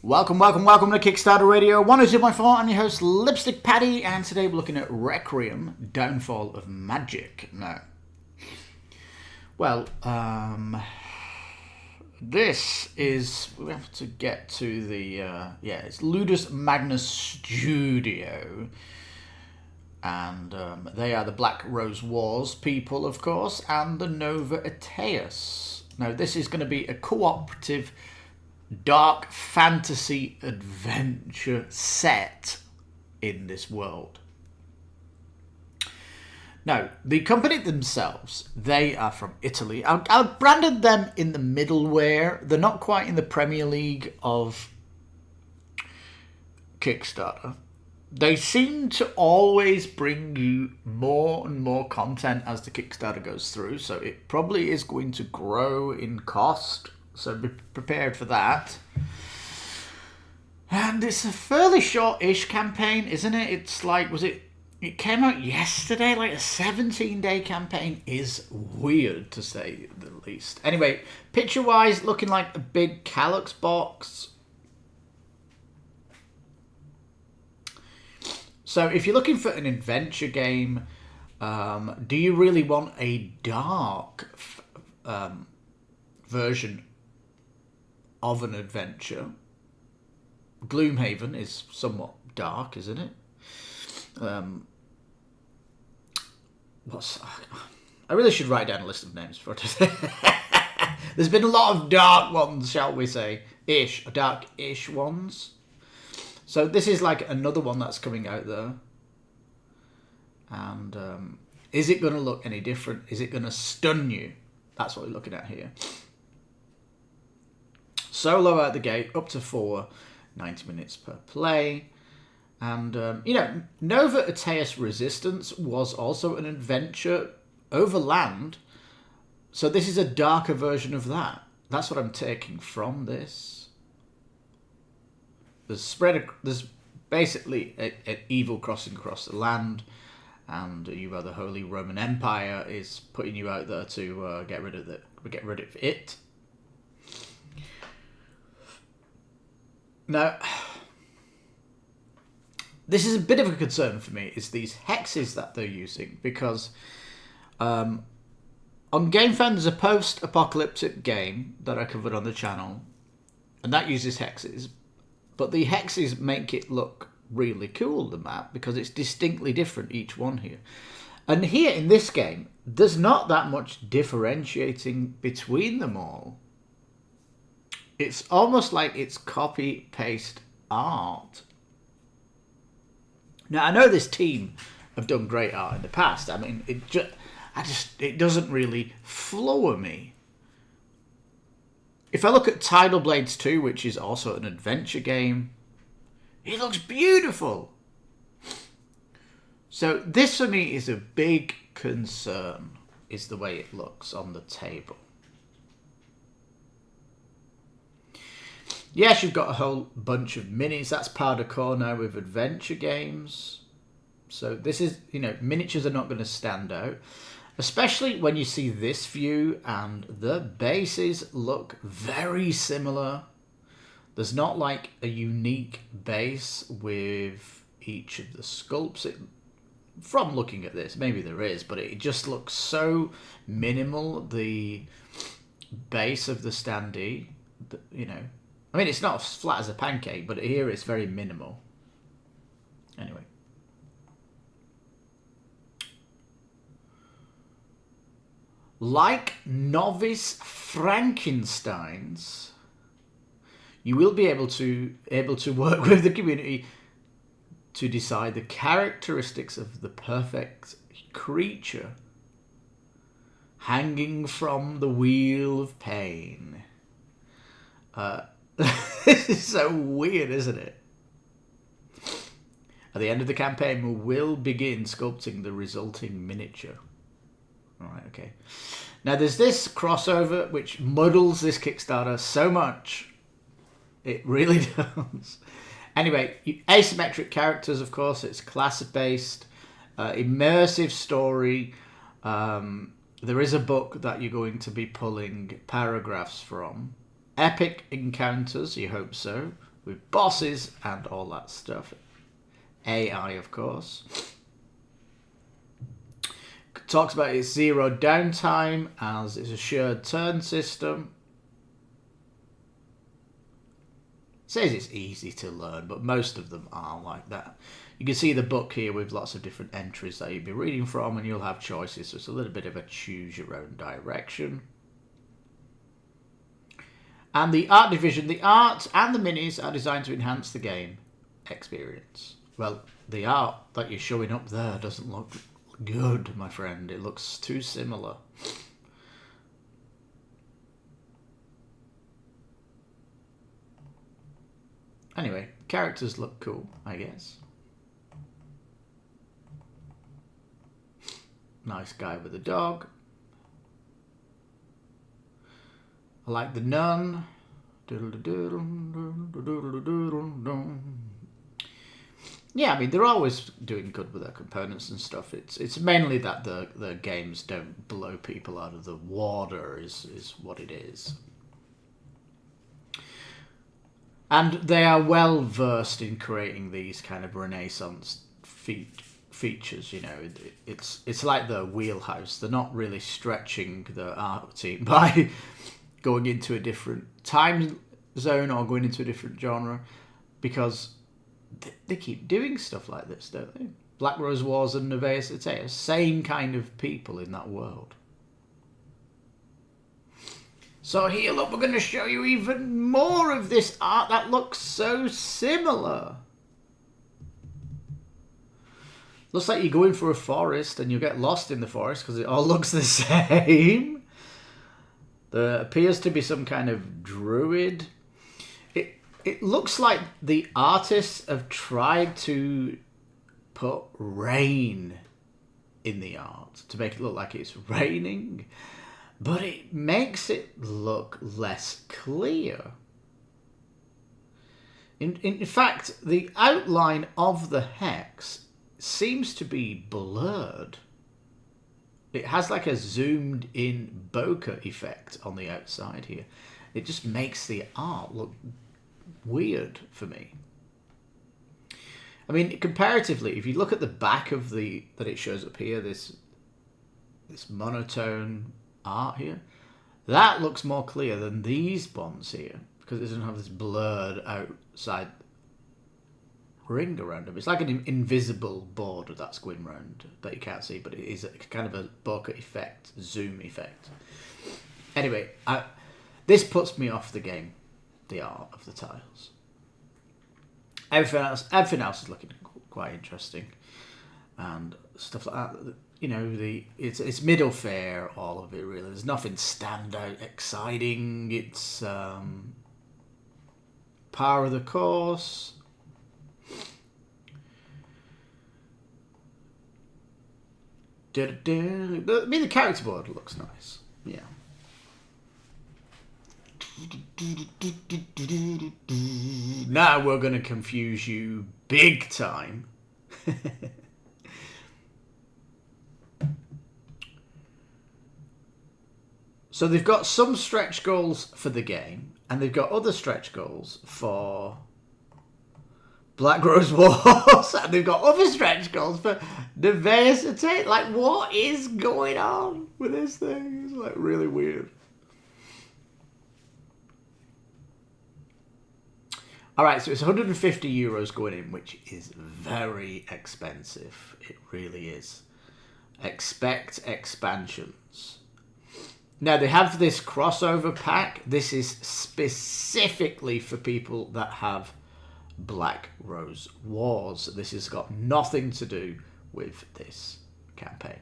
Welcome to Kickstarter Radio 102.4. I'm your host, Lipstickpaddy, and today we're looking at Requiem, Downfall of Magic. Now, well, this is, we have to get to the, it's Ludus Magnus Studio, and they are the Black Rose Wars people, of course, and the Nova Ateus. Now, this is going to be a cooperative dark fantasy adventure set in this world. Now, the company themselves, they are from Italy. I branded them in the middleware. They're not quite in the Premier League of Kickstarter. They seem to always bring you more and more content as the Kickstarter goes through, so it probably is going to grow in cost. So be prepared for that. And it's a fairly short-ish campaign, isn't it? It's like, it came out yesterday, like a 17-day campaign is weird, to say the least. Anyway, picture-wise, looking like a big Calyx box. So if you're looking for an adventure game, do you really want a dark version of an adventure? Gloomhaven is somewhat dark, isn't it? I really should write down a list of names for it. There's been a lot of dark ones, shall we say, dark-ish ones. So this is like another one that's coming out there. And is it going to look any different? Is it going to stun you? That's what we're looking at here. Solo out the gate, up to 90 minutes per play. And, Nova Ateus Resistance was also an adventure over land. So this is a darker version of that. That's what I'm taking from this. There's basically an evil crossing across the land. And you are the Holy Roman Empire is putting you out there to get rid of it. Now, this is a bit of a concern for me, is these hexes that they're using, because on GameFound there's a post-apocalyptic game that I covered on the channel, and that uses hexes, but the hexes make it look really cool, the map, because it's distinctly different, each one here. And here in this game, there's not that much differentiating between them all. It's almost like it's copy-paste art. Now, I know this team have done great art in the past. I mean, it doesn't really floor me. If I look at Tidal Blades 2, which is also an adventure game, it looks beautiful. So this for me is a big concern, is the way it looks on the table. Yes, you've got a whole bunch of minis. That's par de course now with adventure games. So this is, miniatures are not going to stand out. Especially when you see this view and the bases look very similar. There's not like a unique base with each of the sculpts. From looking at this, maybe there is, but it just looks so minimal, the base of the standee, I mean, it's not as flat as a pancake, but here it's very minimal. Anyway. Like novice Frankensteins, you will be able to work with the community to decide the characteristics of the perfect creature hanging from the wheel of pain. This is so weird, isn't it? At the end of the campaign, we will begin sculpting the resulting miniature. Alright, okay. Now, there's this crossover which muddles this Kickstarter so much. It really does. Anyway, asymmetric characters, of course. It's class-based, immersive story. There is a book that you're going to be pulling paragraphs from. Epic encounters, you hope so, with bosses and all that stuff. AI, of course. Talks about its zero downtime as it's a shared turn system. Says it's easy to learn, but most of them are like that. You can see the book here with lots of different entries that you'll be reading from, and you'll have choices, so it's a little bit of a choose your own direction. And the art division, the art and the minis are designed to enhance the game experience. Well, the art that you're showing up there doesn't look good, my friend. It looks too similar. Anyway, characters look cool, I guess. Nice guy with a dog. I like the nun. Yeah, I mean, they're always doing good with their components and stuff. It's mainly that the games don't blow people out of the water is what it is. And they are well versed in creating these kind of Renaissance features, you know. It's like the wheelhouse. They're not really stretching the art team by going into a different time zone or going into a different genre, because they keep doing stuff like this, don't they? Black Rose Wars and Nevaeh Cetea, same kind of people in that world. So here, look, we're going to show you even more of this art that looks so similar. Looks like you're going for a forest and you get lost in the forest because it all looks the same. There appears to be some kind of druid. It looks like the artists have tried to put rain in the art to make it look like it's raining, but it makes it look less clear. In fact, the outline of the hex seems to be blurred. It has like a zoomed in bokeh effect on the outside here. It just makes the art look weird for me. I mean, comparatively, if you look at the back of that it shows up here, this monotone art here, that looks more clear than these ones here, because it doesn't have this blurred outside ring around them. It's like an invisible border that's going around that you can't see, but it is a kind of a bokeh effect, zoom effect. Anyway, this puts me off the game, the art of the tiles. Everything else is looking quite interesting and stuff like that. You know, it's middle fare, all of it really. There's nothing standout exciting. It's par of the course. I mean, the character board looks nice. Yeah. Now we're going to confuse you big time. So they've got some stretch goals for the game, and they've got other stretch goals for Black Rose Wars, and they've got other stretch goals for Nevaeh Cetea. Like, what is going on with this thing? It's like really weird. Alright, so it's 150 euros going in, which is very expensive. It really is. Expect expansions. Now, they have this crossover pack. This is specifically for people that have Black Rose Wars. This has got nothing to do with this campaign.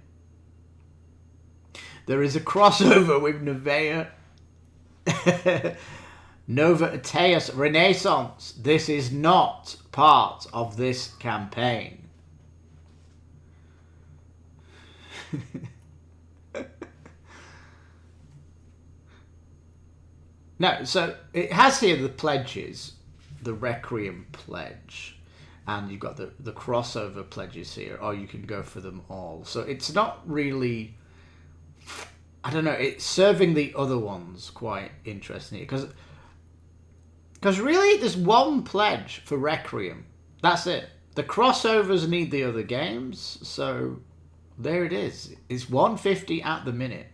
There is a crossover with Nevaeh Nova Ateus Renaissance. This is not part of this campaign. No, so it has here the pledges, the Requiem pledge, and you've got the crossover pledges here, or you can go for them all. So it's not really, I don't know, it's serving the other ones quite interestingly, because Because really, there's one pledge for Requiem. That's it. The crossovers need the other games, so there it is. It's $150 at the minute.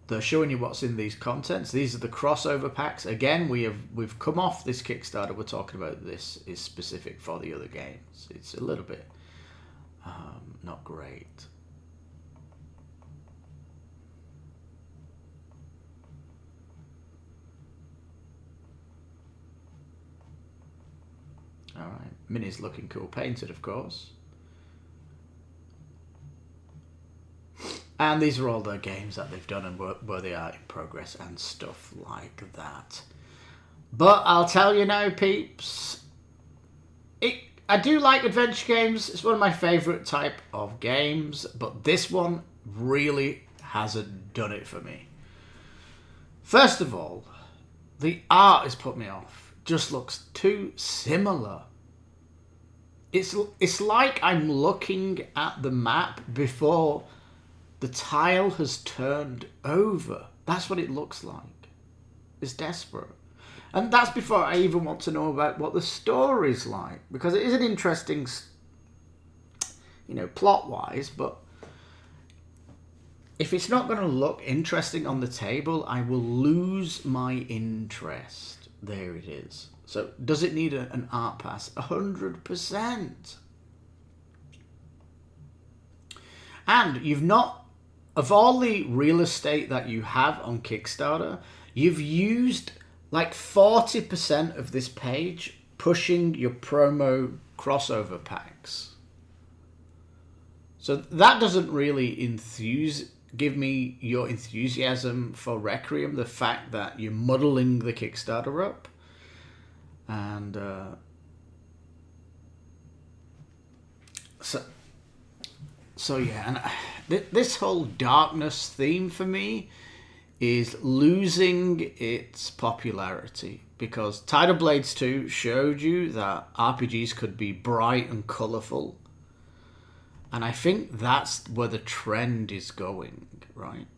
They're showing you what's in these contents. These are the crossover packs. Again, we've come off this Kickstarter. We're talking about this is specific for the other games. It's a little bit not great. All right, Mini's looking cool, painted, of course. And these are all the games that they've done and where they are in progress and stuff like that. But I'll tell you now, peeps, I do like adventure games. It's one of my favourite type of games, but this one really hasn't done it for me. First of all, the art has put me off. Just looks too similar. It's like I'm looking at the map before the tile has turned over. That's what it looks like. It's desperate. And that's before I even want to know about what the story's like. Because it is an interesting, plot-wise, but if it's not going to look interesting on the table, I will lose my interest. There it is. So, does it need an art pass? 100%. And you've not, of all the real estate that you have on Kickstarter, you've used like 40% of this page pushing your promo crossover packs. So that doesn't really give me your enthusiasm for Requiem, the fact that you're muddling the Kickstarter up. And so yeah, and this whole darkness theme for me is losing its popularity, because Tidal Blades 2 showed you that RPGs could be bright and colourful, and I think that's where the trend is going, right?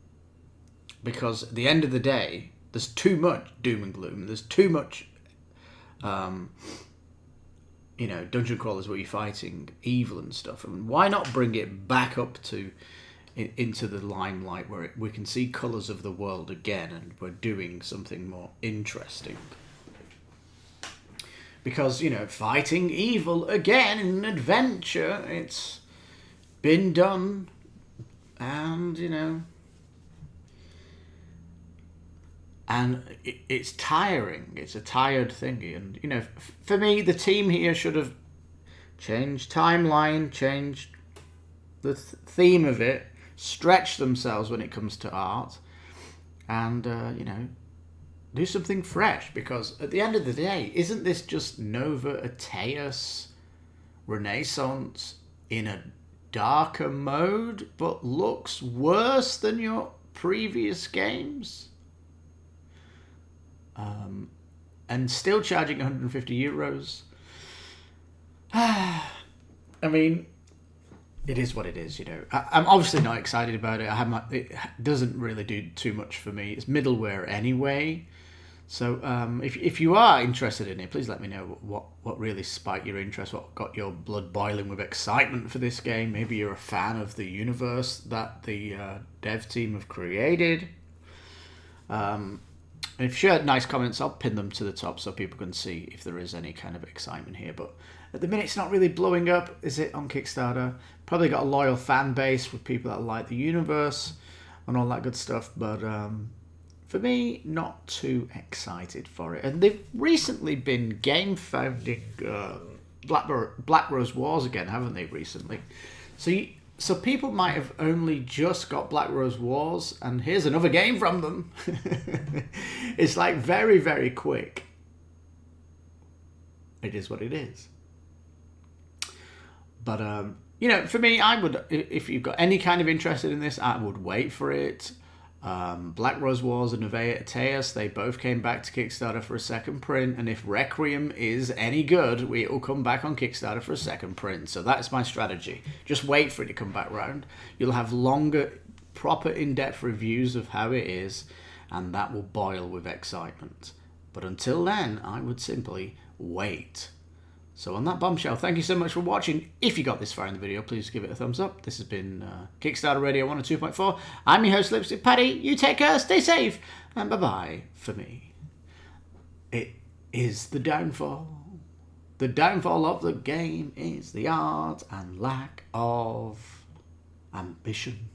Because at the end of the day, there's too much doom and gloom, there's too much dungeon crawlers where you're fighting evil and stuff. And why not bring it back up into the limelight where we can see colours of the world again, and we're doing something more interesting? Because, fighting evil again in an adventure, it's been done, and, and it's tiring. It's a tired thing. And, for me, the team here should have changed timeline, changed the theme of it, stretched themselves when it comes to art, and, do something fresh. Because at the end of the day, isn't this just Nova Ateus Renaissance in a darker mode, but looks worse than your previous games? And still charging €150. I mean, it is what it is, I'm obviously not excited about it. It doesn't really do too much for me. It's middleware anyway. So if you are interested in it, please let me know what really spiked your interest, what got your blood boiling with excitement for this game. Maybe you're a fan of the universe that the dev team have created. And if you share nice comments, I'll pin them to the top so people can see if there is any kind of excitement here. But at the minute, it's not really blowing up, is it, on Kickstarter? Probably got a loyal fan base with people that like the universe and all that good stuff. But for me, not too excited for it. And they've recently been game founding Black Rose Wars again, haven't they, recently? So people might have only just got Black Rose Wars, and here's another game from them. It's like very, very quick. It is what it is. But, for me, I would, if you've got any kind of interest in this, I would wait for it. Black Rose Wars and Nova Ateus, they both came back to Kickstarter for a second print, and if Requiem is any good, it will come back on Kickstarter for a second print. So that's my strategy. Just wait for it to come back round. You'll have longer proper in-depth reviews of how it is, and that will boil with excitement. But until then, I would simply wait. So on that bombshell, thank you so much for watching. If you got this far in the video, please give it a thumbs up. This has been Kickstarter Radio 102.4. I'm your host, Lipstickpaddy. You take care, stay safe, and bye-bye for me. It is the downfall. The downfall of the game is the art and lack of ambition.